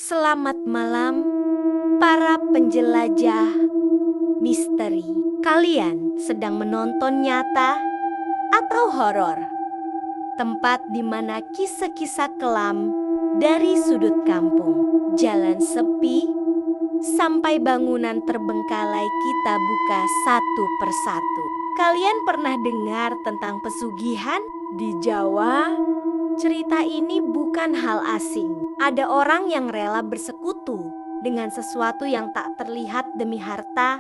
Selamat malam, para penjelajah misteri. Kalian sedang menonton nyata atau horor? Tempat di mana kisah-kisah kelam dari sudut kampung, jalan sepi, sampai bangunan terbengkalai kita buka satu persatu. Kalian pernah dengar tentang pesugihan di Jawa? Cerita ini bukan hal asing. Ada orang yang rela bersekutu dengan sesuatu yang tak terlihat demi harta,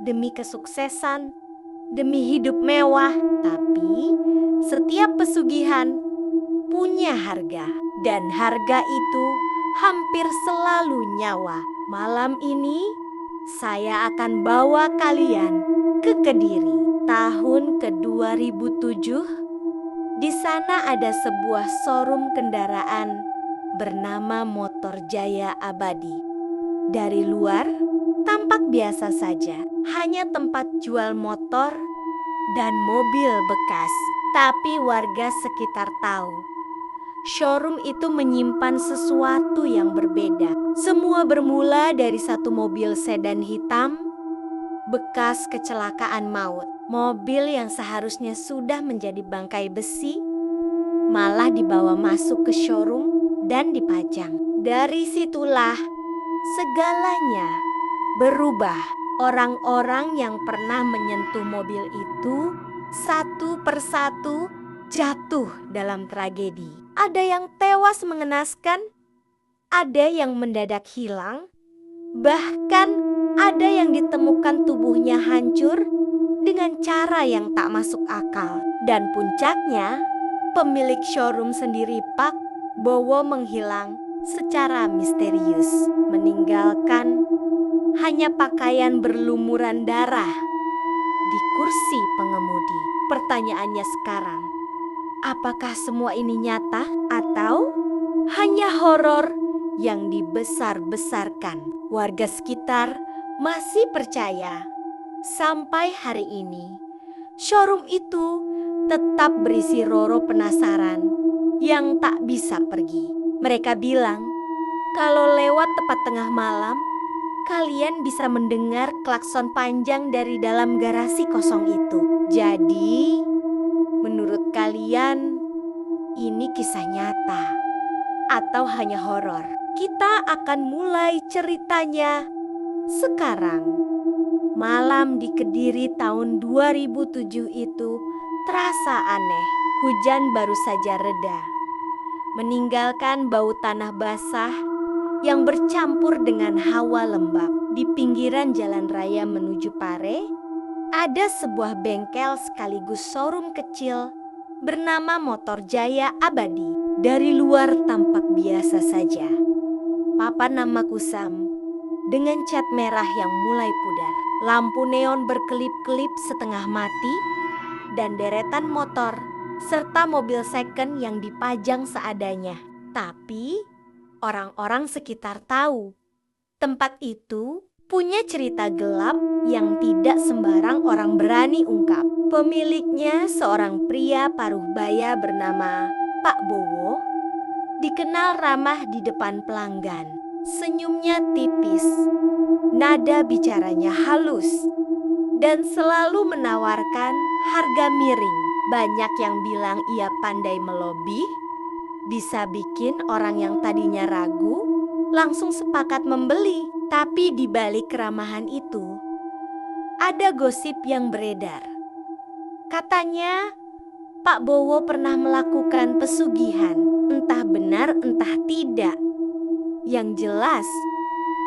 demi kesuksesan, demi hidup mewah. Tapi setiap pesugihan punya harga, dan harga itu hampir selalu nyawa. Malam ini saya akan bawa kalian ke Kediri tahun ke-2007. Di sana ada sebuah showroom kendaraan bernama Motor Jaya Abadi. Dari luar tampak biasa saja, hanya tempat jual motor dan mobil bekas. Tapi warga sekitar tahu, showroom itu menyimpan sesuatu yang berbeda. Semua bermula dari satu mobil sedan hitam bekas kecelakaan maut. Mobil yang seharusnya sudah menjadi bangkai besi malah dibawa masuk ke showroom dan dipajang. Dari situlah segalanya berubah. Orang-orang yang pernah menyentuh mobil itu satu persatu jatuh dalam tragedi. Ada yang tewas mengenaskan, ada yang mendadak hilang, bahkan ada yang ditemukan tubuhnya hancur dengan cara yang tak masuk akal. Dan puncaknya, pemilik showroom sendiri Pak Bowo menghilang secara misterius, meninggalkan hanya pakaian berlumuran darah di kursi pengemudi. Pertanyaannya sekarang, apakah semua ini nyata atau hanya horor yang dibesar-besarkan? Warga sekitar masih percaya sampai hari ini showroom itu tetap berisi roro penasaran yang tak bisa pergi. Mereka bilang kalau lewat tepat tengah malam, kalian bisa mendengar klakson panjang dari dalam garasi kosong itu. Jadi, menurut kalian ini kisah nyata atau hanya horor? Kita akan mulai ceritanya sekarang. Malam di Kediri tahun 2007 itu terasa aneh. Hujan baru saja reda, meninggalkan bau tanah basah yang bercampur dengan hawa lembab. Di pinggiran jalan raya menuju Pare, ada sebuah bengkel sekaligus showroom kecil bernama Motor Jaya Abadi. Dari luar tampak biasa saja. Papan nama kusam dengan cat merah yang mulai pudar. Lampu neon berkelip-kelip setengah mati, dan deretan motor serta mobil second yang dipajang seadanya. Tapi orang-orang sekitar tahu tempat itu punya cerita gelap yang tidak sembarang orang berani ungkap. Pemiliknya seorang pria paruh baya bernama Pak Bowo, dikenal ramah di depan pelanggan. Senyumnya tipis, nada bicaranya halus, dan selalu menawarkan harga miring. Banyak yang bilang ia pandai melobi, bisa bikin orang yang tadinya ragu langsung sepakat membeli. Tapi di balik keramahan itu, ada gosip yang beredar. Katanya Pak Bowo pernah melakukan pesugihan, entah benar entah tidak. Yang jelas,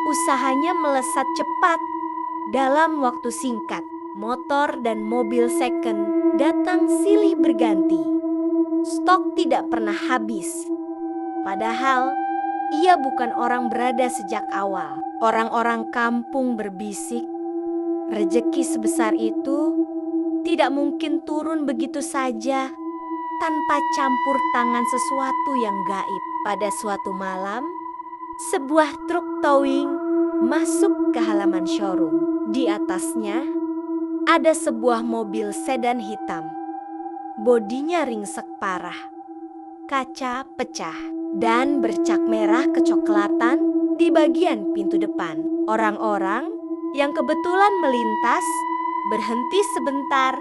usahanya melesat cepat. Dalam waktu singkat, motor dan mobil second datang silih berganti. Stok tidak pernah habis. Padahal, ia bukan orang berada sejak awal. Orang-orang kampung berbisik, rejeki sebesar itu tidak mungkin turun begitu saja tanpa campur tangan sesuatu yang gaib. Pada suatu malam, sebuah truk towing masuk ke halaman showroom. Di atasnya ada sebuah mobil sedan hitam. Bodinya ringsek parah, kaca pecah, dan bercak merah kecoklatan di bagian pintu depan. Orang-orang yang kebetulan melintas berhenti sebentar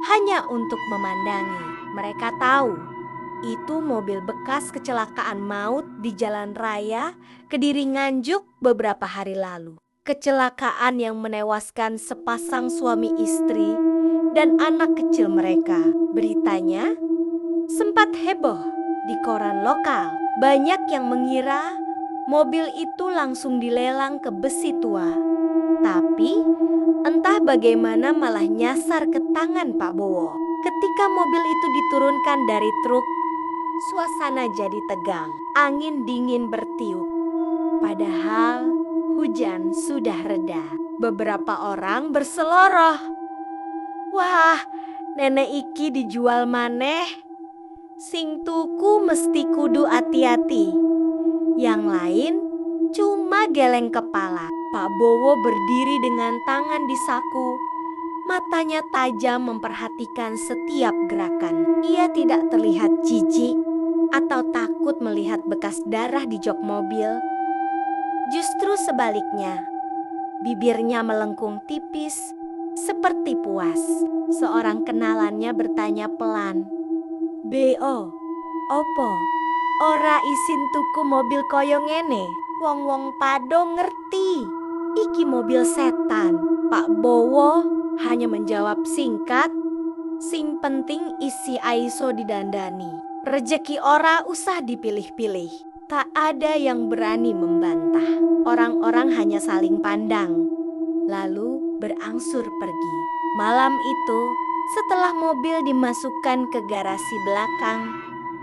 hanya untuk memandangi. Mereka tahu itu mobil bekas kecelakaan maut di jalan raya Kediri Nganjuk beberapa hari lalu. Kecelakaan yang menewaskan sepasang suami istri dan anak kecil mereka. Beritanya sempat heboh di koran lokal. Banyak yang mengira mobil itu langsung dilelang ke Besi Tua. Tapi entah bagaimana malah nyasar ke tangan Pak Bowo. Ketika mobil itu diturunkan dari truk, suasana jadi tegang. Angin dingin bertiup. Padahal hujan sudah reda. Beberapa orang berseloroh. Wah, nenek iki dijual maneh. Sing tuku mesti kudu hati-hati. Yang lain cuma geleng kepala. Pak Bowo berdiri dengan tangan di saku. Matanya tajam memperhatikan setiap gerakan. Ia tidak terlihat jijik atau takut melihat bekas darah di jok mobil. Justru sebaliknya, bibirnya melengkung tipis seperti puas. Seorang kenalannya bertanya pelan, "Bo, opo? Ora isin tuku mobil koyo ngene? Wong-wong pado ngerti, iki mobil setan." Pak Bowo hanya menjawab singkat, "Sing penting isi aiso didandani. Rejeki ora usah dipilih-pilih." Tak ada yang berani membantah. Orang-orang hanya saling pandang, lalu berangsur pergi. Malam itu, setelah mobil dimasukkan ke garasi belakang,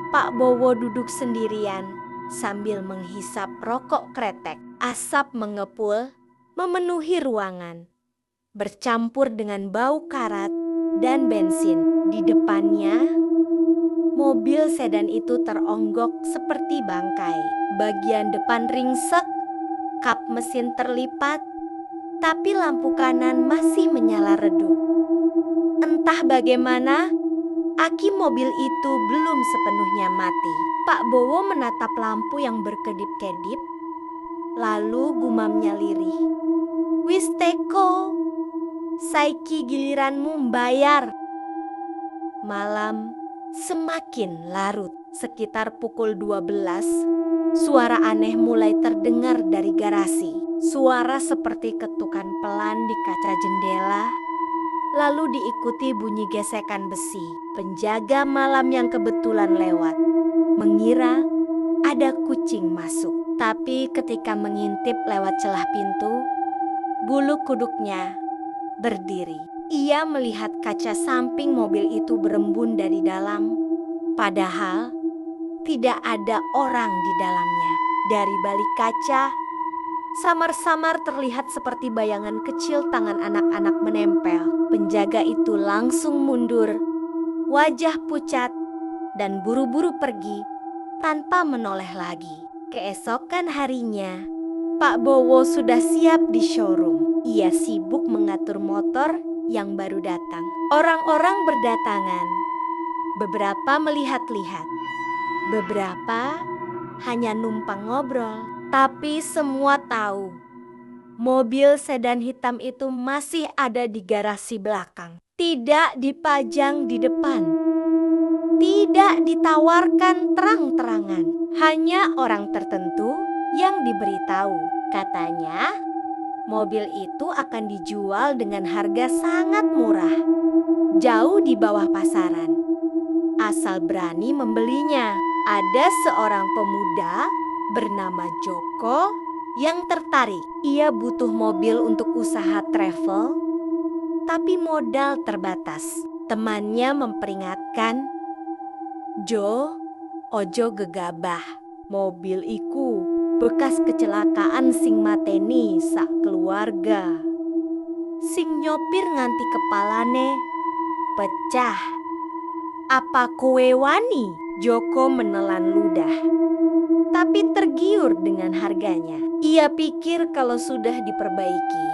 Pak Bowo duduk sendirian sambil menghisap rokok kretek. Asap mengepul memenuhi ruangan, bercampur dengan bau karat dan bensin. Di depannya, mobil sedan itu teronggok seperti bangkai. Bagian depan ringsek, kap mesin terlipat, tapi lampu kanan masih menyala redup. Entah bagaimana, aki mobil itu belum sepenuhnya mati. Pak Bowo menatap lampu yang berkedip-kedip, lalu gumamnya lirih. "Wis teko, saiki giliranmu mbayar." Malam semakin larut. Sekitar pukul 12, suara aneh mulai terdengar dari garasi. Suara seperti ketukan pelan di kaca jendela, lalu diikuti bunyi gesekan besi. Penjaga malam yang kebetulan lewat mengira ada kucing masuk. Tapi ketika mengintip lewat celah pintu, bulu kuduknya berdiri. Ia melihat kaca samping mobil itu berembun dari dalam, padahal tidak ada orang di dalamnya. Dari balik kaca, samar-samar terlihat seperti bayangan kecil tangan anak-anak menempel. Penjaga itu langsung mundur, wajah pucat, dan buru-buru pergi tanpa menoleh lagi. Keesokan harinya, Pak Bowo sudah siap di showroom. Ia sibuk mengatur motor yang baru datang. Orang-orang berdatangan. Beberapa melihat-lihat, beberapa hanya numpang ngobrol. Tapi semua tahu, mobil sedan hitam itu masih ada di garasi belakang. Tidak dipajang di depan. Tidak ditawarkan terang-terangan. Hanya orang tertentu yang diberitahu. Katanya, mobil itu akan dijual dengan harga sangat murah, jauh di bawah pasaran. Asal berani membelinya. Ada seorang pemuda bernama Joko yang tertarik. Ia butuh mobil untuk usaha travel, tapi modal terbatas. Temannya memperingatkan, "Jo, ojo gegabah. Mobil iku bekas kecelakaan sing mateni sak keluarga. Sing nyopir nganti kepalane pecah. Apa kowe wani?" Joko menelan ludah, tapi tergiur dengan harganya. Ia pikir kalau sudah diperbaiki,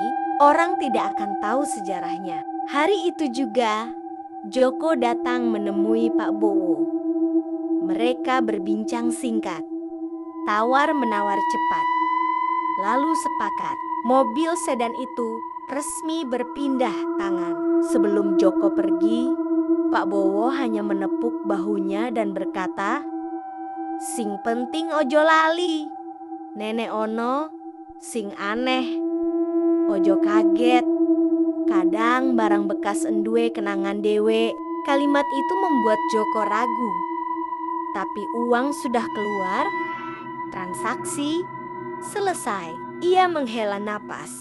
orang tidak akan tahu sejarahnya. Hari itu juga, Joko datang menemui Pak Bowo. Mereka berbincang singkat, tawar-menawar cepat. lalu sepakat. Mobil sedan itu resmi berpindah tangan. Sebelum Joko pergi, Pak Bowo hanya menepuk bahunya dan berkata, "Sing penting ojo lali, Nenek ono, sing aneh, ojo kaget. Kadang barang bekas enduwe kenangan dewe." Kalimat itu membuat Joko ragu. Tapi uang sudah keluar, transaksi selesai. Ia menghela napas,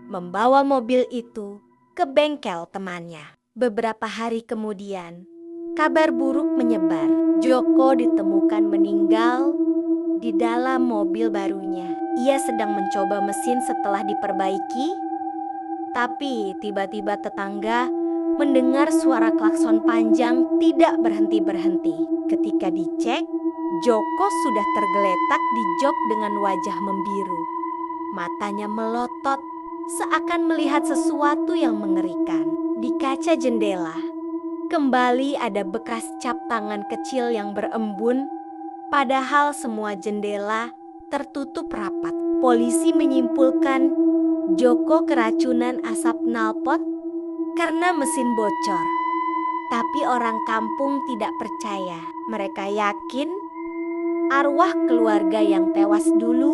membawa mobil itu ke bengkel temannya. Beberapa hari kemudian, kabar buruk menyebar. Joko ditemukan meninggal di dalam mobil barunya. Ia sedang mencoba mesin setelah diperbaiki, tapi tiba-tiba tetangga mendengar suara klakson panjang tidak berhenti-berhenti. Ketika dicek, Joko sudah tergeletak di jok dengan wajah membiru. Matanya melotot, seakan melihat sesuatu yang mengerikan. Di kaca jendela, kembali ada bekas cap tangan kecil yang berembun, padahal semua jendela tertutup rapat. Polisi menyimpulkan Joko keracunan asap knalpot karena mesin bocor. Tapi orang kampung tidak percaya. Mereka yakin arwah keluarga yang tewas dulu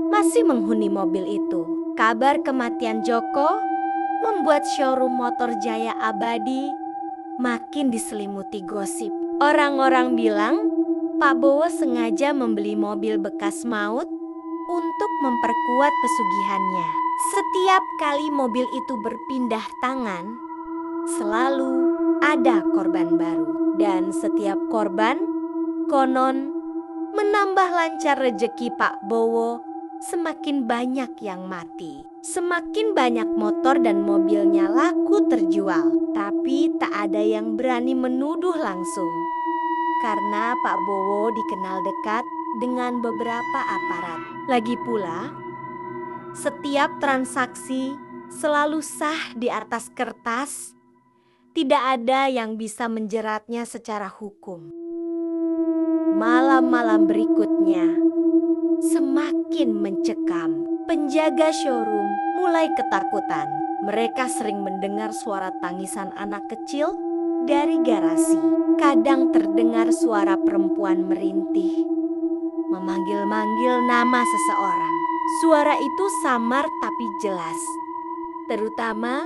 masih menghuni mobil itu. Kabar kematian Joko membuat showroom motor Jaya Abadi makin diselimuti gosip. Orang-orang bilang Pak Bowo sengaja membeli mobil bekas maut untuk memperkuat pesugihannya. Setiap kali mobil itu berpindah tangan, selalu ada korban baru. Dan setiap korban konon menambah lancar rejeki Pak Bowo. Semakin banyak yang mati, semakin banyak motor dan mobilnya laku terjual. Tapi tak ada yang berani menuduh langsung, karena Pak Bowo dikenal dekat dengan beberapa aparat. Lagi pula, setiap transaksi selalu sah di atas kertas. Tidak ada yang bisa menjeratnya secara hukum. Malam-malam berikutnya semakin mencekam. Penjaga showroom mulai ketakutan. Mereka sering mendengar suara tangisan anak kecil dari garasi. Kadang terdengar suara perempuan merintih, memanggil-manggil nama seseorang. Suara itu samar tapi jelas, terutama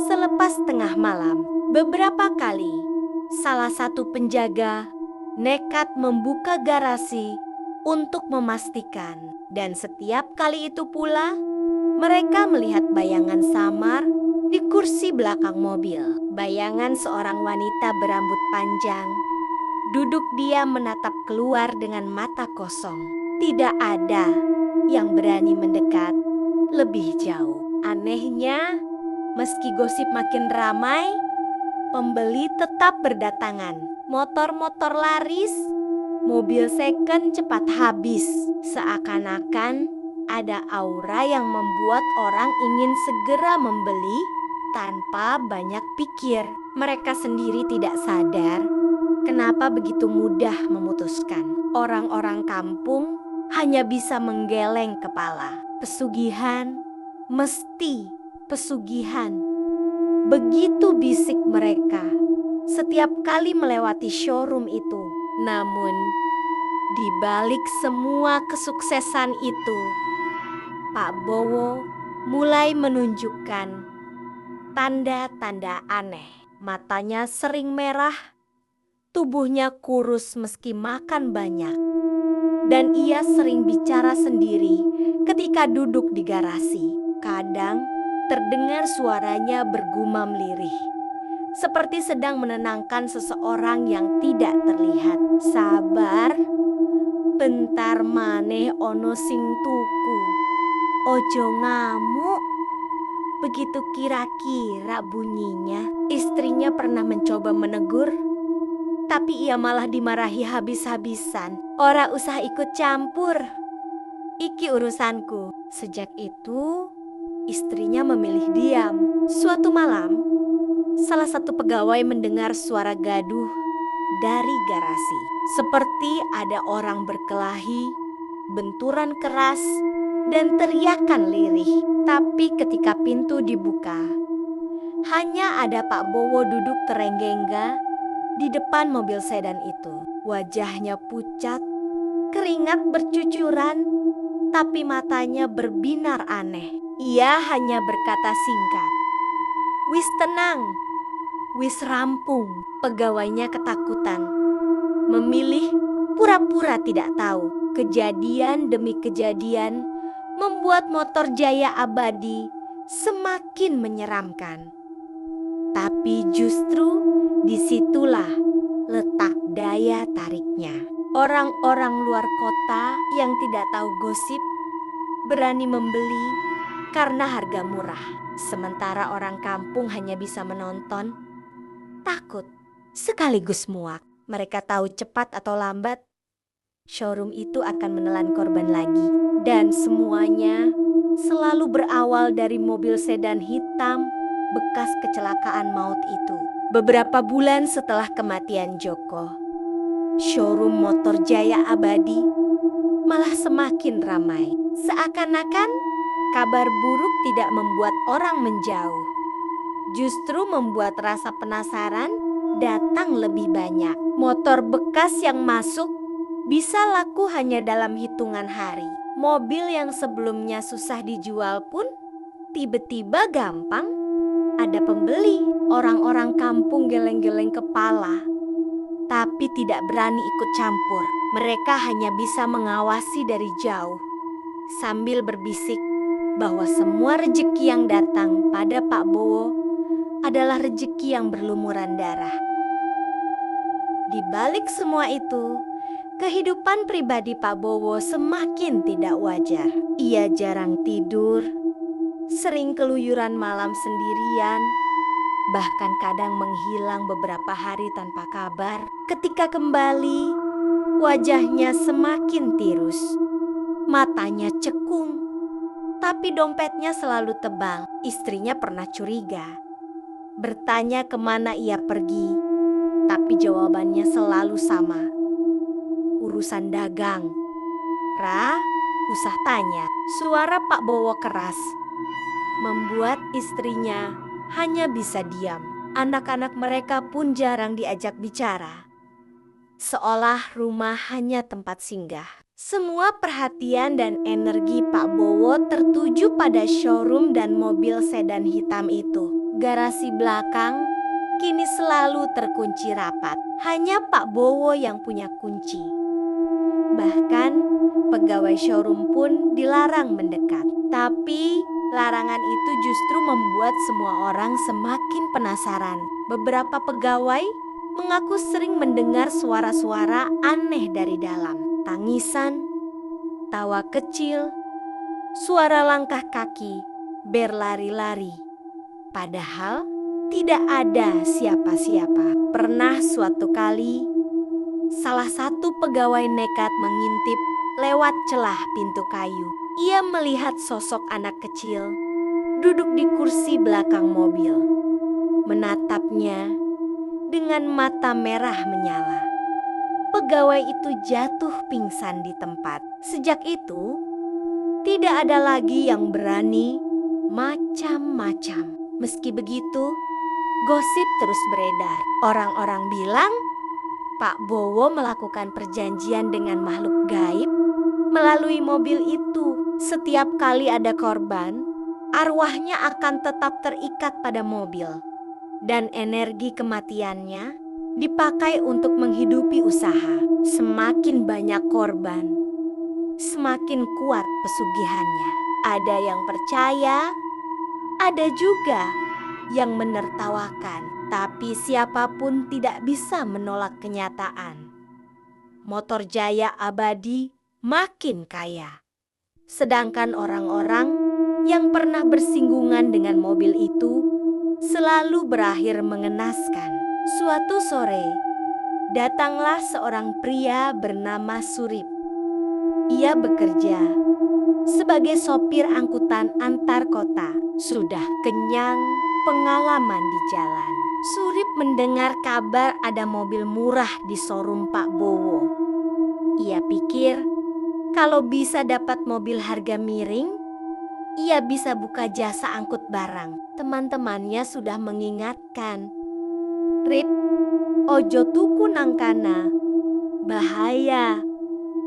selepas tengah malam. Beberapa kali, salah satu penjaga nekat membuka garasi untuk memastikan. Dan setiap kali itu pula, mereka melihat bayangan samar di kursi belakang mobil. Bayangan seorang wanita berambut panjang, duduk diam menatap keluar dengan mata kosong. Tidak ada yang berani mendekat lebih jauh. Anehnya, meski gosip makin ramai, pembeli tetap berdatangan. Motor-motor laris, mobil second cepat habis. Seakan-akan ada aura yang membuat orang ingin segera membeli tanpa banyak pikir. Mereka sendiri tidak sadar kenapa begitu mudah memutuskan. Orang-orang kampung hanya bisa menggeleng kepala. Pesugihan, mesti pesugihan. Begitu bisik mereka setiap kali melewati showroom itu. Namun, di balik semua kesuksesan itu, Pak Bowo mulai menunjukkan tanda-tanda aneh. Matanya sering merah, tubuhnya kurus meski makan banyak, dan ia sering bicara sendiri ketika duduk di garasi. Kadang terdengar suaranya bergumam lirih, seperti sedang menenangkan seseorang yang tidak terlihat. "Sabar, bentar maneh ono sing tuku. Ojo ngamuk." Begitu kira-kira bunyinya. Istrinya pernah mencoba menegur, tapi ia malah dimarahi habis-habisan. "Ora usah ikut campur, iki urusanku." Sejak itu, istrinya memilih diam. Suatu malam, salah satu pegawai mendengar suara gaduh dari garasi. Seperti ada orang berkelahi, benturan keras, dan teriakan lirih. Tapi ketika pintu dibuka, hanya ada Pak Bowo duduk terengge-engga di depan mobil sedan itu. Wajahnya pucat, keringat bercucuran, tapi matanya berbinar aneh. Ia hanya berkata singkat, "Wis tenang, wis rampung." Pegawainya ketakutan, memilih pura-pura tidak tahu. Kejadian demi kejadian membuat motor Jaya Abadi semakin menyeramkan. Tapi justru disitulah letak daya tariknya. Orang-orang luar kota yang tidak tahu gosip berani membeli karena harga murah. Sementara orang kampung hanya bisa menonton, takut, sekaligus muak. Mereka tahu cepat atau lambat, showroom itu akan menelan korban lagi. Dan semuanya selalu berawal dari mobil sedan hitam bekas kecelakaan maut itu. Beberapa bulan setelah kematian Joko, showroom motor Jaya Abadi malah semakin ramai. Seakan-akan kabar buruk tidak membuat orang menjauh, justru membuat rasa penasaran datang lebih banyak. Motor bekas yang masuk bisa laku hanya dalam hitungan hari. Mobil yang sebelumnya susah dijual pun tiba-tiba gampang ada pembeli. Orang-orang kampung geleng-geleng kepala, tapi tidak berani ikut campur. Mereka hanya bisa mengawasi dari jauh sambil berbisik bahwa semua rejeki yang datang pada Pak Bowo adalah rejeki yang berlumuran darah. Di balik semua itu, kehidupan pribadi Pak Bowo semakin tidak wajar. Ia jarang tidur, sering keluyuran malam sendirian, bahkan kadang menghilang beberapa hari tanpa kabar. Ketika kembali, wajahnya semakin tirus, matanya cekung, tapi dompetnya selalu tebal. Istrinya pernah curiga, bertanya kemana ia pergi, tapi jawabannya selalu sama, urusan dagang. "Ra, usah tanya." Suara Pak Bowo keras membuat istrinya hanya bisa diam. Anak-anak mereka pun jarang diajak bicara, seolah rumah hanya tempat singgah. Semua perhatian dan energi Pak Bowo tertuju pada showroom dan mobil sedan hitam itu. Garasi belakang kini selalu terkunci rapat. Hanya Pak Bowo yang punya kunci. Bahkan pegawai showroom pun dilarang mendekat. Tapi larangan itu justru membuat semua orang semakin penasaran. Beberapa pegawai mengaku sering mendengar suara-suara aneh dari dalam. Tangisan, tawa kecil, suara langkah kaki berlari-lari. Padahal tidak ada siapa-siapa. Pernah suatu kali, salah satu pegawai nekat mengintip lewat celah pintu kayu. Ia melihat sosok anak kecil duduk di kursi belakang mobil, menatapnya dengan mata merah menyala. Pegawai itu jatuh pingsan di tempat. Sejak itu, tidak ada lagi yang berani macam-macam. Meski begitu, gosip terus beredar. Orang-orang bilang Pak Bowo melakukan perjanjian dengan makhluk gaib melalui mobil itu. Setiap kali ada korban, arwahnya akan tetap terikat pada mobil, dan energi kematiannya dipakai untuk menghidupi usaha. Semakin banyak korban, semakin kuat pesugihannya. Ada yang percaya, ada juga yang menertawakan, tapi siapapun tidak bisa menolak kenyataan. Motor Jaya Abadi makin kaya, sedangkan orang-orang yang pernah bersinggungan dengan mobil itu selalu berakhir mengenaskan. Suatu sore, datanglah seorang pria bernama Surip. Ia bekerja sebagai sopir angkutan antar kota. Sudah kenyang pengalaman di jalan, Surip mendengar kabar ada mobil murah di showroom Pak Bowo. Ia pikir Kalau bisa dapat mobil harga miring, ia bisa buka jasa angkut barang. Teman-temannya sudah mengingatkan, "Rip, ojo tuku nangkana, bahaya."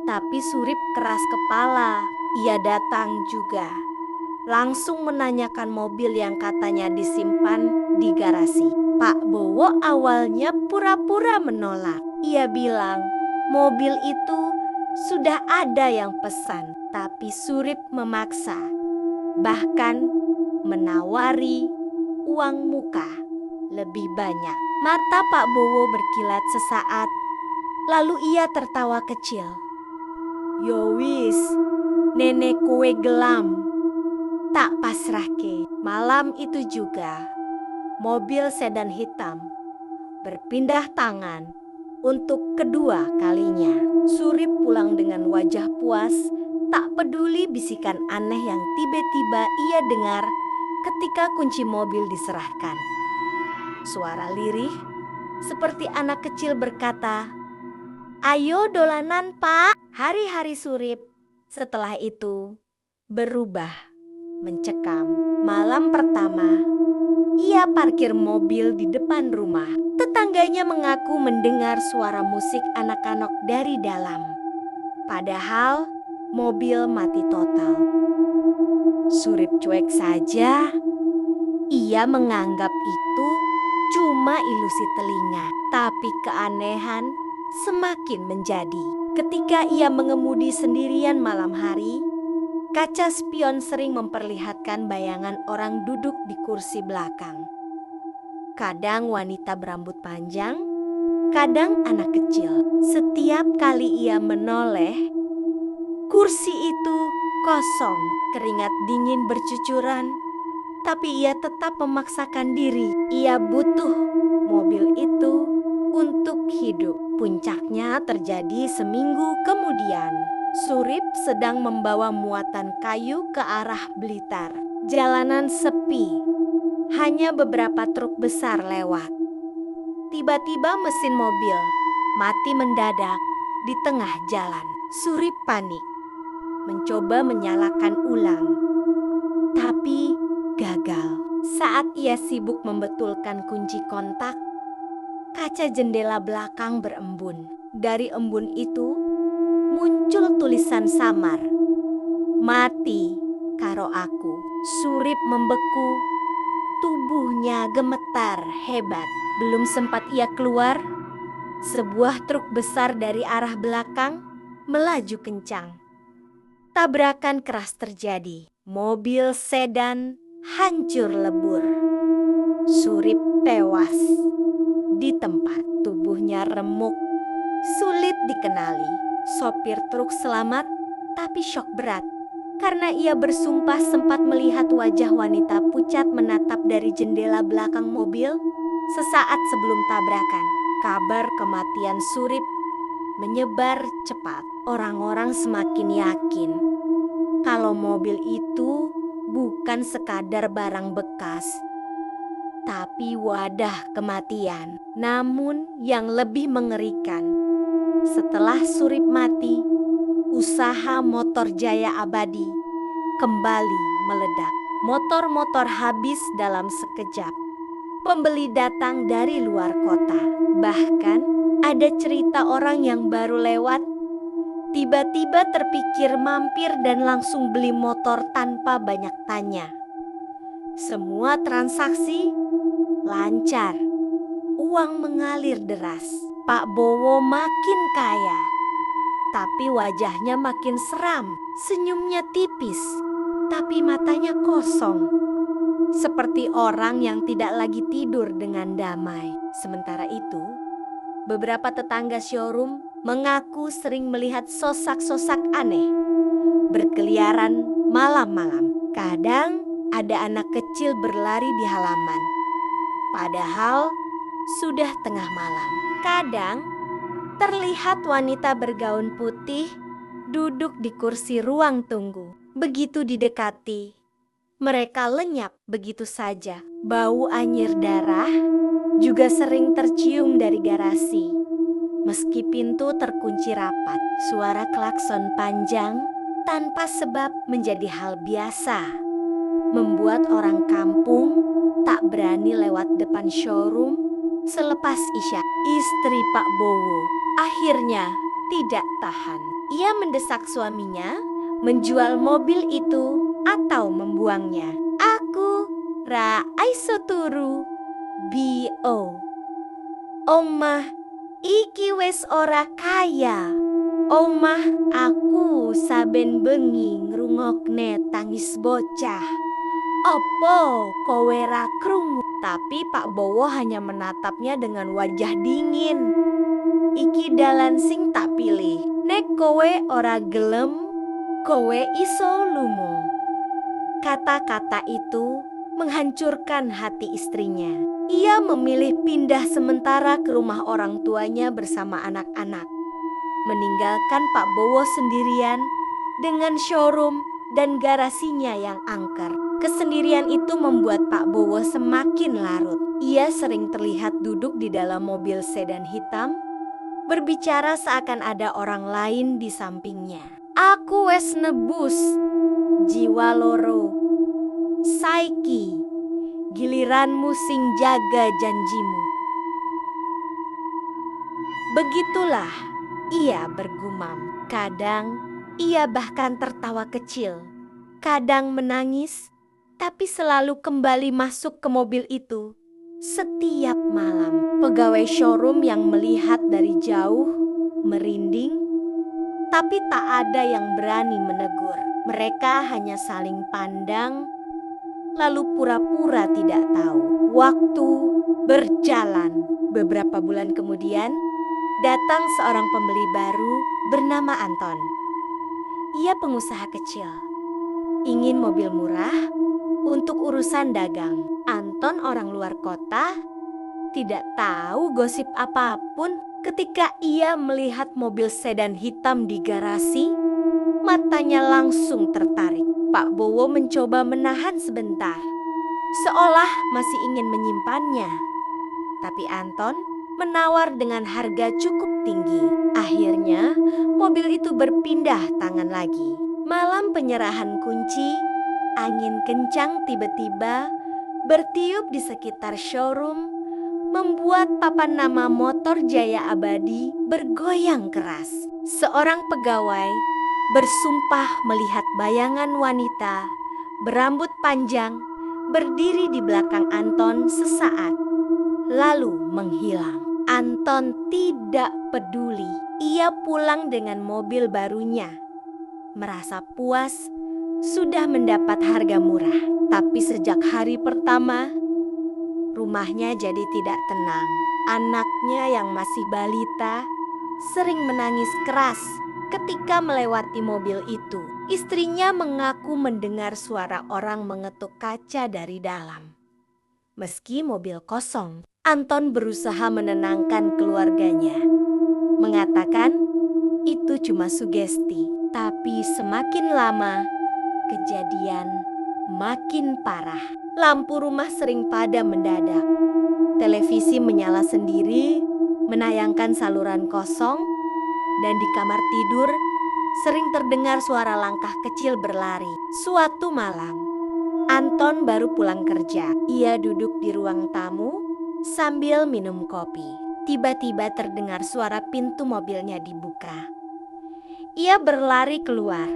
Tapi Surip keras kepala. Ia datang juga. Langsung menanyakan mobil yang katanya disimpan di garasi. Pak Bowo awalnya pura-pura menolak. Ia bilang mobil itu sudah ada yang pesan. Tapi Surip memaksa. Bahkan menawari uang muka lebih banyak. Mata Pak Bowo berkilat sesaat. Lalu ia tertawa kecil. "Yo wis, nenek kowe gelam, tak pasrahke." Malam itu juga, mobil sedan hitam berpindah tangan untuk kedua kalinya. Surip pulang dengan wajah puas, tak peduli bisikan aneh yang tiba-tiba ia dengar ketika kunci mobil diserahkan. Suara lirih seperti anak kecil berkata, "Ayo dolanan, Pak." Hari-hari Surip setelah itu berubah mencekam. Malam pertama, ia parkir mobil di depan rumah. Tetangganya mengaku mendengar suara musik anak-anak dari dalam. Padahal mobil mati total. Surip cuek saja. Ia menganggap itu cuma ilusi telinga. Tapi keanehan semakin menjadi. Ketika ia mengemudi sendirian malam hari, kaca spion sering memperlihatkan bayangan orang duduk di kursi belakang. Kadang wanita berambut panjang, kadang anak kecil. Setiap kali ia menoleh, kursi itu kosong. Keringat dingin bercucuran, tapi ia tetap memaksakan diri. Ia butuh mobil itu untuk hidup. Puncaknya terjadi seminggu kemudian. Surip sedang membawa muatan kayu ke arah Blitar. Jalanan sepi, hanya beberapa truk besar lewat. Tiba-tiba mesin mobil mati mendadak di tengah jalan. Surip panik, mencoba menyalakan ulang, tapi gagal. Saat ia sibuk membetulkan kunci kontak, kaca jendela belakang berembun. Dari embun itu muncul tulisan samar, "Mati karo aku." Surip membeku, tubuhnya gemetar hebat. Belum sempat ia keluar, sebuah truk besar dari arah belakang melaju kencang. Tabrakan keras terjadi. Mobil sedan hancur lebur. Surip tewas di tempat. Tubuhnya remuk, sulit dikenali. Sopir truk selamat, tapi syok berat karena ia bersumpah sempat melihat wajah wanita pucat menatap dari jendela belakang mobil sesaat sebelum tabrakan. Kabar kematian Surip menyebar cepat. Orang-orang semakin yakin kalau mobil itu bukan sekadar barang bekas, tapi wadah kematian. Namun yang lebih mengerikan, setelah Surip mati, usaha Motor Jaya Abadi kembali meledak. Motor-motor habis dalam sekejap. Pembeli datang dari luar kota. Bahkan ada cerita orang yang baru lewat tiba-tiba terpikir mampir dan langsung beli motor tanpa banyak tanya. Semua transaksi lancar, uang mengalir deras. Pak Bowo makin kaya, tapi wajahnya makin seram. Senyumnya tipis, tapi matanya kosong, seperti orang yang tidak lagi tidur dengan damai. Sementara itu, beberapa tetangga showroom mengaku sering melihat sosok-sosok aneh berkeliaran malam-malam. Kadang ada anak kecil berlari di halaman, padahal sudah tengah malam. Kadang terlihat wanita bergaun putih duduk di kursi ruang tunggu. Begitu didekati, mereka lenyap begitu saja. Bau anyir darah juga sering tercium dari garasi. Meski pintu terkunci rapat, suara klakson panjang tanpa sebab menjadi hal biasa, membuat orang kampung tak berani lewat depan showroom selepas Isya. Istri Pak Bowo akhirnya tidak tahan. Ia mendesak suaminya menjual mobil itu atau membuangnya. Aku ra aiso turu bio. Omah iki wes ora kaya. Omah aku saben bengi ngrungokne tangis bocah. Opo kowe ra krungu? Tapi Pak Bowo hanya menatapnya dengan wajah dingin. Iki dalan sing tak pilih. Nek kowe ora gelem, kowe iso lumo. Kata-kata itu menghancurkan hati istrinya. Ia memilih pindah sementara ke rumah orang tuanya bersama anak-anak, meninggalkan Pak Bowo sendirian dengan showroom dan garasinya yang angker. Kesendirian itu membuat Pak Bowo semakin larut. Ia sering terlihat duduk di dalam mobil sedan hitam, berbicara seakan ada orang lain di sampingnya. Aku wes nebus jiwa loro, saiki giliranmu sing jaga janjimu. Begitulah ia bergumam. Kadang ia bahkan tertawa kecil, kadang menangis, tapi selalu kembali masuk ke mobil itu setiap malam. Pegawai showroom yang melihat dari jauh merinding, tapi tak ada yang berani menegur. Mereka hanya saling pandang, lalu pura-pura tidak tahu. Waktu berjalan. Beberapa bulan kemudian, datang seorang pembeli baru bernama Anton. Ia pengusaha kecil, ingin mobil murah untuk urusan dagang. Anton orang luar kota, tidak tahu gosip apapun. Ketika ia melihat mobil sedan hitam di garasi, matanya langsung tertarik. Pak Bowo mencoba menahan sebentar, seolah masih ingin menyimpannya. Tapi Anton menawar dengan harga cukup tinggi. Akhirnya mobil itu berpindah tangan lagi. Malam penyerahan kunci, angin kencang tiba-tiba bertiup di sekitar showroom, membuat papan nama motor Jaya Abadi bergoyang keras. Seorang pegawai bersumpah melihat bayangan wanita berambut panjang berdiri di belakang Anton sesaat, lalu menghilang. Anton tidak peduli. Ia pulang dengan mobil barunya, merasa puas sudah mendapat harga murah. Tapi sejak hari pertama, rumahnya jadi tidak tenang. Anaknya yang masih balita sering menangis keras ketika melewati mobil itu. Istrinya mengaku mendengar suara orang mengetuk kaca dari dalam. Meski mobil kosong, Anton berusaha menenangkan keluarganya, mengatakan itu cuma sugesti. Tapi semakin lama, kejadian makin parah. Lampu rumah sering padam mendadak. Televisi menyala sendiri, menayangkan saluran kosong, dan di kamar tidur sering terdengar suara langkah kecil berlari. Suatu malam, Anton baru pulang kerja. Ia duduk di ruang tamu sambil minum kopi. Tiba-tiba terdengar suara pintu mobilnya dibuka. Ia berlari keluar,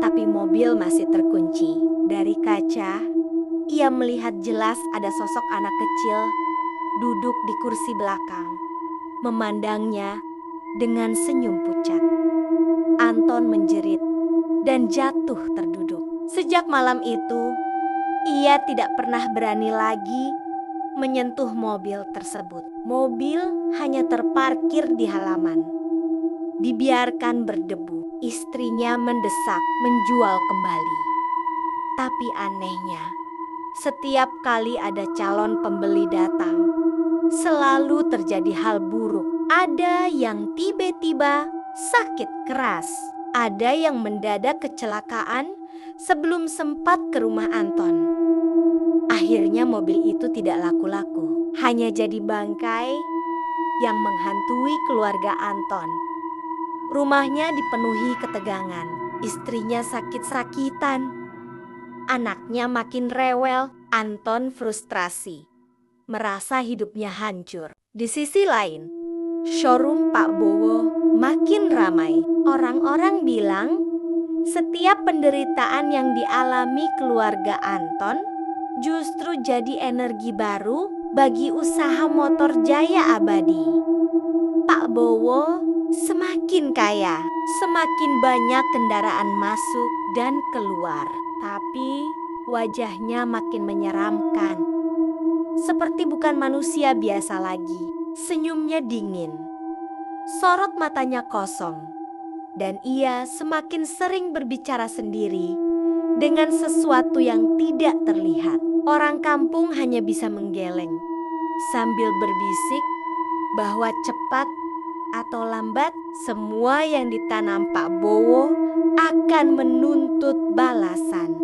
tapi mobil masih terkunci. Dari kaca, ia melihat jelas ada sosok anak kecil duduk di kursi belakang, memandangnya dengan senyum pucat. Anton menjerit dan jatuh terduduk. Sejak malam itu, ia tidak pernah berani lagi menyentuh mobil tersebut. Mobil hanya terparkir di halaman, dibiarkan berdebu. Istrinya mendesak menjual kembali. Tapi anehnya, setiap kali ada calon pembeli datang, selalu terjadi hal buruk. Ada yang tiba-tiba sakit keras, ada yang mendadak kecelakaan sebelum sempat ke rumah Anton. Akhirnya mobil itu tidak laku-laku, hanya jadi bangkai yang menghantui keluarga Anton. Rumahnya dipenuhi ketegangan, istrinya sakit-sakitan, anaknya makin rewel. Anton frustrasi, merasa hidupnya hancur. Di sisi lain, showroom Pak Bowo makin ramai. Orang-orang bilang setiap penderitaan yang dialami keluarga Anton justru jadi energi baru bagi usaha Motor Jaya Abadi. Pak Bowo semakin kaya, semakin banyak kendaraan masuk dan keluar. Tapi wajahnya makin menyeramkan. Seperti bukan manusia biasa lagi. Senyumnya dingin. Sorot matanya kosong. Dan ia semakin sering berbicara sendiri dengan sesuatu yang tidak terlihat. Orang kampung hanya bisa menggeleng sambil berbisik bahwa cepat atau lambat semua yang ditanam Pak Bowo akan menuntut balasan.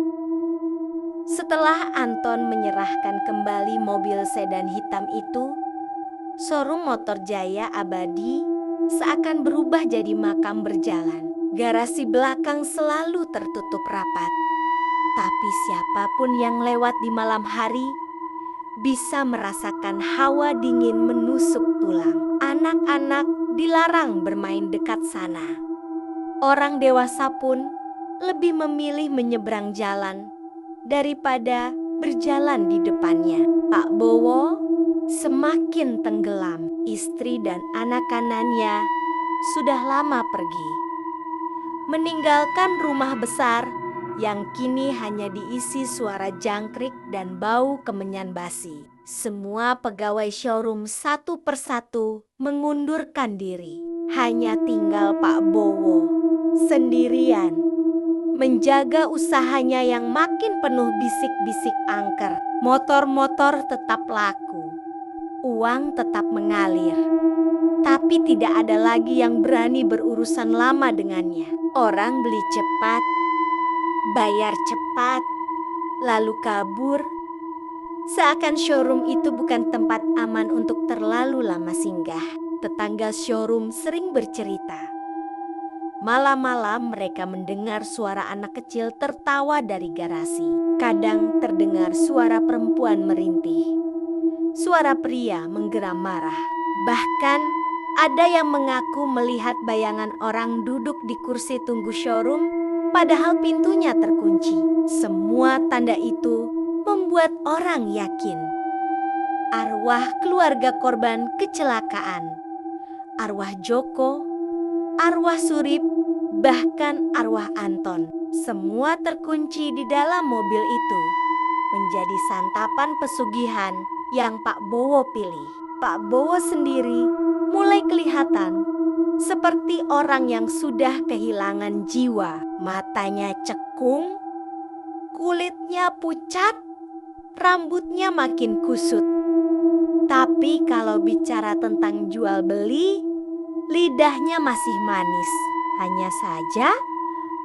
Setelah Anton menyerahkan kembali mobil sedan hitam itu, showroom Motor Jaya Abadi seakan berubah jadi makam berjalan. Garasi belakang selalu tertutup rapat. Tapi siapapun yang lewat di malam hari bisa merasakan hawa dingin menusuk tulang. Anak-anak dilarang bermain dekat sana. Orang dewasa pun lebih memilih menyeberang jalan daripada berjalan di depannya. Pak Bowo semakin tenggelam. Istri dan anak-anaknya sudah lama pergi, meninggalkan rumah besar yang kini hanya diisi suara jangkrik dan bau kemenyan basi. Semua pegawai showroom satu persatu mengundurkan diri. Hanya tinggal Pak Bowo sendirian menjaga usahanya yang makin penuh bisik-bisik angker. Motor-motor tetap laku, uang tetap mengalir, tapi tidak ada lagi yang berani berurusan lama dengannya. Orang beli cepat, bayar cepat, lalu kabur. Seakan showroom itu bukan tempat aman untuk terlalu lama singgah. Tetangga showroom sering bercerita. Malam-malam mereka mendengar suara anak kecil tertawa dari garasi. Kadang terdengar suara perempuan merintih. Suara pria menggeram marah. Bahkan ada yang mengaku melihat bayangan orang duduk di kursi tunggu showroom padahal pintunya terkunci. Semua tanda itu membuat orang yakin arwah keluarga korban kecelakaan, arwah Joko, arwah Surip, bahkan arwah Anton, semua terkunci di dalam mobil itu, menjadi santapan pesugihan yang Pak Bowo pilih. Pak Bowo sendiri mulai kelihatan seperti orang yang sudah kehilangan jiwa. Matanya cekung, kulitnya pucat, rambutnya makin kusut. Tapi kalau bicara tentang jual beli, lidahnya masih manis. Hanya saja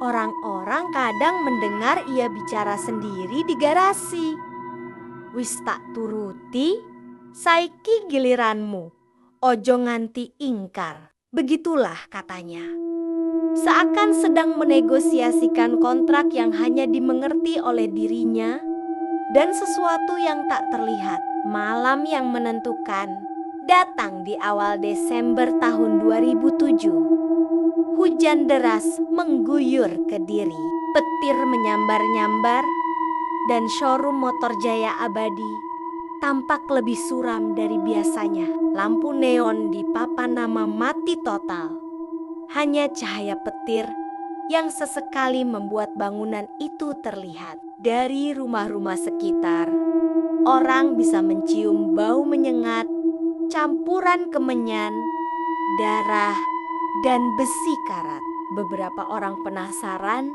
orang-orang kadang mendengar ia bicara sendiri di garasi. Wis tak turuti, saiki giliranmu, ojo nganti ingkar. Begitulah katanya. Seakan sedang menegosiasikan kontrak yang hanya dimengerti oleh dirinya dan sesuatu yang tak terlihat. Malam yang menentukan datang di awal Desember tahun 2007. Hujan deras mengguyur Kediri. Petir menyambar-nyambar dan showroom Motor Jaya Abadi tampak lebih suram dari biasanya. Lampu neon di papan nama mati total. Hanya cahaya petir yang sesekali membuat bangunan itu terlihat. Dari rumah-rumah sekitar, orang bisa mencium bau menyengat, campuran kemenyan, darah, dan besi karat. Beberapa orang penasaran,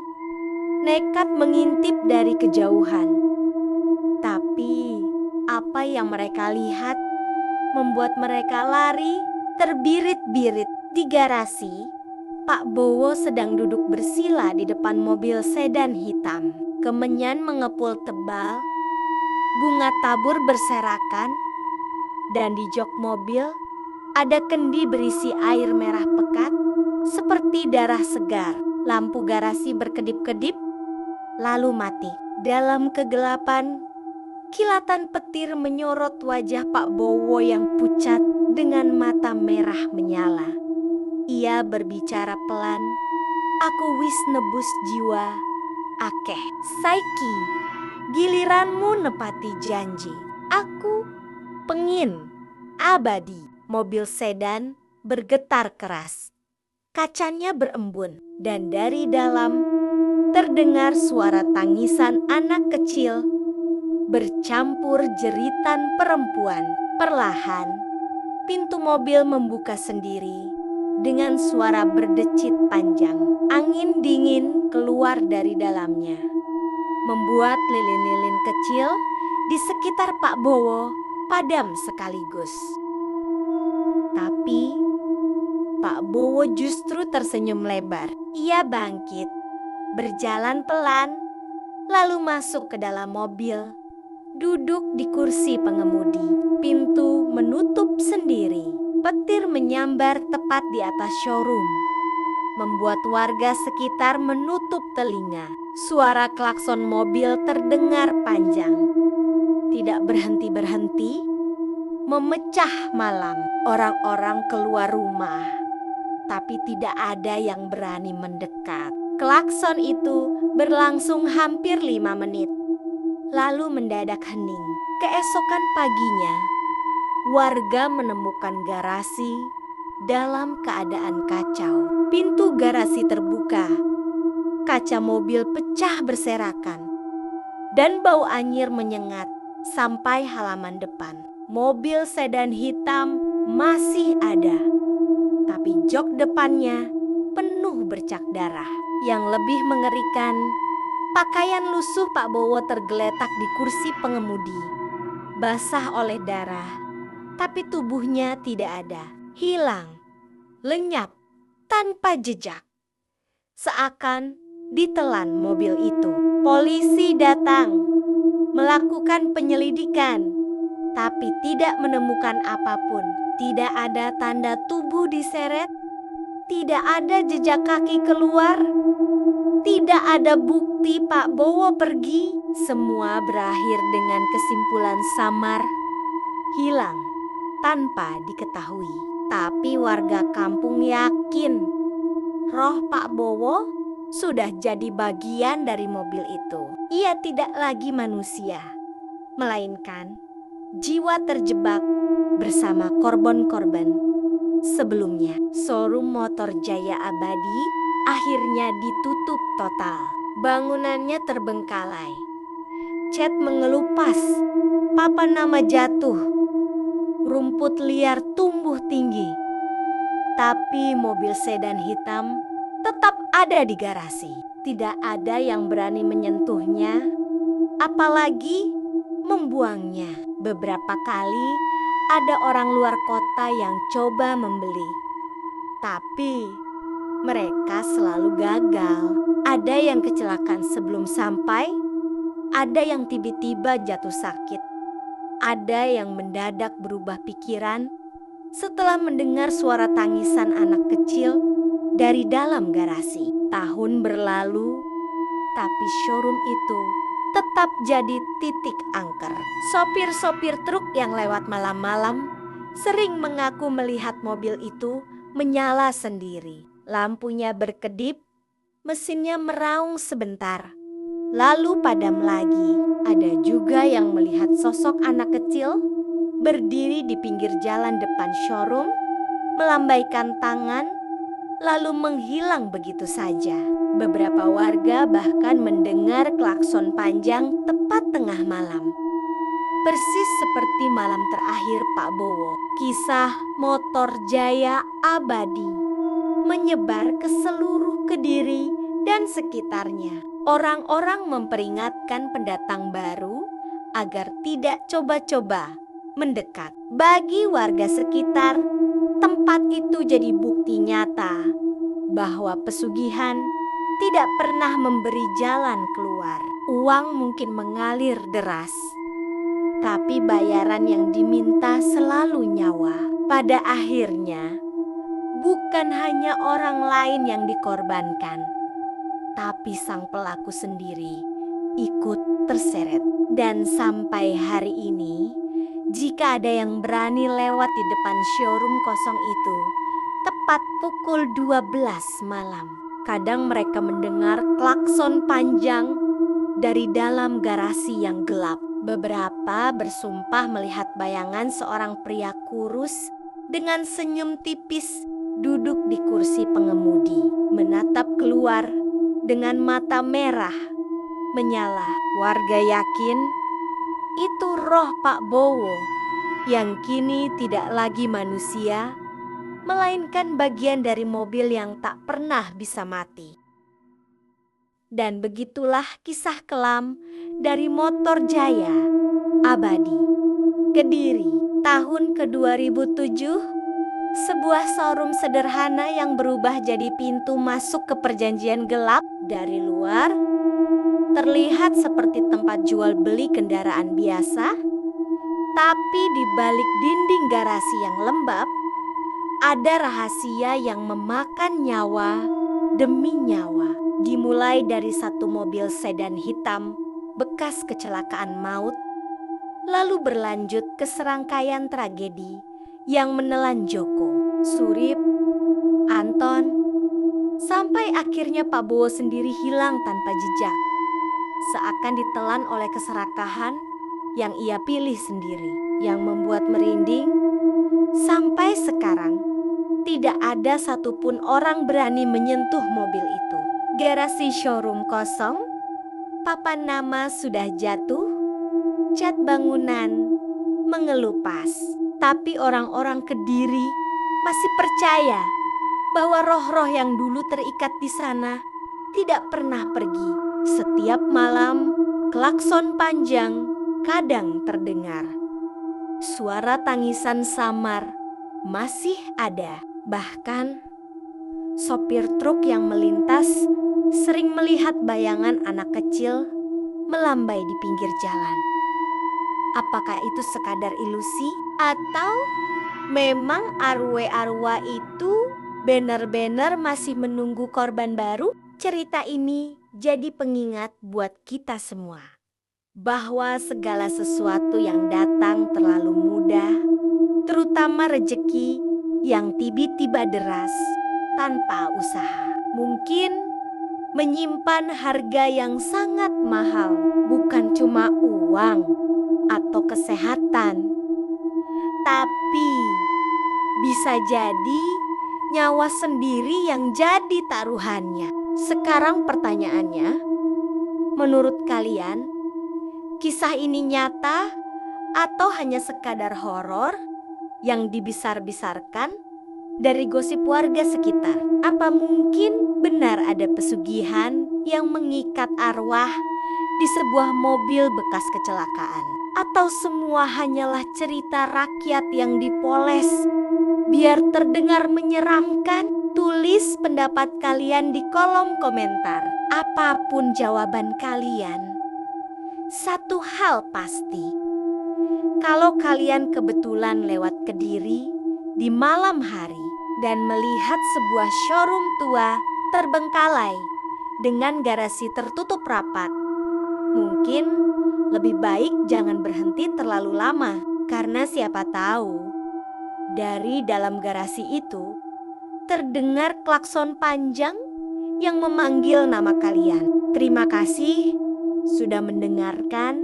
nekat mengintip dari kejauhan. Tapi apa yang mereka lihat membuat mereka lari terbirit-birit. Di garasi, Pak Bowo sedang duduk bersila di depan mobil sedan hitam. Kemenyan mengepul tebal, bunga tabur berserakan, dan di jok mobil Ada kendi berisi air merah pekat, seperti darah segar. Lampu garasi berkedip-kedip, lalu mati. Dalam kegelapan, kilatan petir menyorot wajah Pak Bowo yang pucat dengan mata merah menyala. Ia berbicara pelan, "Aku wis nebus jiwa, akeh saiki, giliranmu nepati janji. Aku pengin abadi." Mobil sedan bergetar keras. Kacanya berembun dan dari dalam terdengar suara tangisan anak kecil bercampur jeritan perempuan. Perlahan, pintu mobil membuka sendiri dengan suara berdecit panjang. Angin dingin keluar dari dalamnya, membuat lilin-lilin kecil di sekitar Pak Bowo padam sekaligus. Tapi Pak Bowo justru tersenyum lebar. Ia bangkit, berjalan pelan, lalu masuk ke dalam mobil, duduk di kursi pengemudi. Pintu menutup sendiri. Petir menyambar tepat di atas showroom, membuat warga sekitar menutup telinga. Suara klakson mobil terdengar panjang, tidak berhenti-berhenti, memecah malam. Orang-orang keluar rumah, tapi tidak ada yang berani mendekat. Klakson itu berlangsung hampir 5 menit, lalu mendadak hening. Keesokan paginya, warga menemukan garasi dalam keadaan kacau. Pintu garasi terbuka, kaca mobil pecah berserakan, dan bau anyir menyengat sampai halaman depan. Mobil sedan hitam masih ada, tapi jok depannya penuh bercak darah. Yang lebih mengerikan, pakaian lusuh Pak Bowo tergeletak di kursi pengemudi, basah oleh darah, tapi tubuhnya tidak ada. Hilang, lenyap, tanpa jejak. Seakan ditelan mobil itu. Polisi datang, melakukan penyelidikan, tapi tidak menemukan apapun. Tidak ada tanda tubuh diseret, tidak ada jejak kaki keluar, tidak ada bukti Pak Bowo pergi. Semua berakhir dengan kesimpulan samar, hilang tanpa diketahui. Tapi warga kampung yakin roh Pak Bowo sudah jadi bagian dari mobil itu. Ia tidak lagi manusia, melainkan jiwa terjebak bersama korban-korban sebelumnya. Showroom motor Jaya Abadi akhirnya ditutup total. Bangunannya terbengkalai, cat mengelupas, papan nama jatuh, rumput liar tumbuh tinggi. Tapi mobil sedan hitam tetap ada di garasi. Tidak ada yang berani menyentuhnya, apalagi membuangnya. Beberapa kali ada orang luar kota yang coba membeli, tapi mereka selalu gagal. Ada yang kecelakaan sebelum sampai, ada yang tiba-tiba jatuh sakit, ada yang mendadak berubah pikiran setelah mendengar suara tangisan anak kecil dari dalam garasi. Tahun berlalu, tapi showroom itu tetap jadi titik angker. Sopir-sopir truk yang lewat malam-malam sering mengaku melihat mobil itu menyala sendiri. Lampunya berkedip, mesinnya meraung sebentar, lalu padam lagi. Ada juga yang melihat sosok anak kecil berdiri di pinggir jalan depan showroom, melambaikan tangan, lalu menghilang begitu saja. Beberapa warga bahkan mendengar klakson panjang tepat tengah malam, persis seperti malam terakhir Pak Bowo. Kisah motor Jaya Abadi menyebar ke seluruh Kediri dan sekitarnya. Orang-orang memperingatkan pendatang baru agar tidak coba-coba mendekat. Bagi warga sekitar, tempat itu jadi bukti nyata bahwa pesugihan tidak pernah memberi jalan keluar. Uang mungkin mengalir deras, tapi bayaran yang diminta selalu nyawa. Pada akhirnya, bukan hanya orang lain yang dikorbankan, tapi sang pelaku sendiri ikut terseret. Dan sampai hari ini, jika ada yang berani lewat di depan showroom kosong itu, tepat pukul 12 malam, kadang mereka mendengar klakson panjang dari dalam garasi yang gelap. Beberapa bersumpah melihat bayangan seorang pria kurus dengan senyum tipis duduk di kursi pengemudi, menatap keluar dengan mata merah menyala. Warga yakin itu roh Pak Bowo yang kini tidak lagi manusia, melainkan bagian dari mobil yang tak pernah bisa mati. Dan begitulah kisah kelam dari Motor Jaya Abadi, Kediri, tahun ke-2007. Sebuah showroom sederhana yang berubah jadi pintu masuk ke perjanjian gelap. Dari luar terlihat seperti tempat jual beli kendaraan biasa, tapi di balik dinding garasi yang lembab ada rahasia yang memakan nyawa demi nyawa. Dimulai dari satu mobil sedan hitam bekas kecelakaan maut, lalu berlanjut ke serangkaian tragedi yang menelan Joko, Surip, Anton, sampai akhirnya Pak Bowo sendiri hilang tanpa jejak, seakan ditelan oleh keserakahan yang ia pilih sendiri. Yang membuat merinding, sampai sekarang tidak ada satupun orang berani menyentuh mobil itu. Garasi showroom kosong, papan nama sudah jatuh, cat bangunan mengelupas. Tapi orang-orang Kediri masih percaya bahwa roh-roh yang dulu terikat di sana tidak pernah pergi. Setiap malam, klakson panjang kadang terdengar. Suara tangisan samar masih ada. Bahkan, sopir truk yang melintas sering melihat bayangan anak kecil melambai di pinggir jalan. Apakah itu sekadar ilusi? Atau memang arwah-arwah itu benar-benar masih menunggu korban baru? Cerita ini jadi pengingat buat kita semua, bahwa segala sesuatu yang datang terlalu mudah, terutama rejeki yang tiba-tiba deras tanpa usaha, mungkin menyimpan harga yang sangat mahal. Bukan cuma uang atau kesehatan, tapi bisa jadi nyawa sendiri yang jadi taruhannya. Sekarang pertanyaannya, menurut kalian, kisah ini nyata atau hanya sekadar horor yang dibesar-besarkan dari gosip warga sekitar? Apa mungkin benar ada pesugihan yang mengikat arwah di sebuah mobil bekas kecelakaan? Atau semua hanyalah cerita rakyat yang dipoles biar terdengar menyeramkan? Tulis pendapat kalian di kolom komentar. Apapun jawaban kalian, satu hal pasti, kalau kalian kebetulan lewat Kediri di malam hari dan melihat sebuah showroom tua terbengkalai dengan garasi tertutup rapat, mungkin lebih baik jangan berhenti terlalu lama, karena siapa tahu dari dalam garasi itu terdengar klakson panjang yang memanggil nama kalian. Terima kasih sudah mendengarkan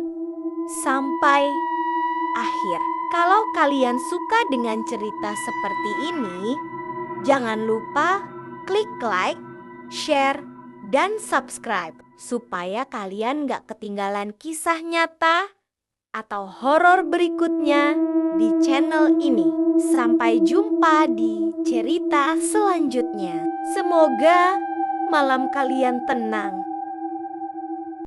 sampai akhir. Kalau kalian suka dengan cerita seperti ini, jangan lupa klik like, share, dan subscribe supaya kalian gak ketinggalan kisah nyata atau horor berikutnya di channel ini. Sampai jumpa di cerita selanjutnya. Semoga malam kalian tenang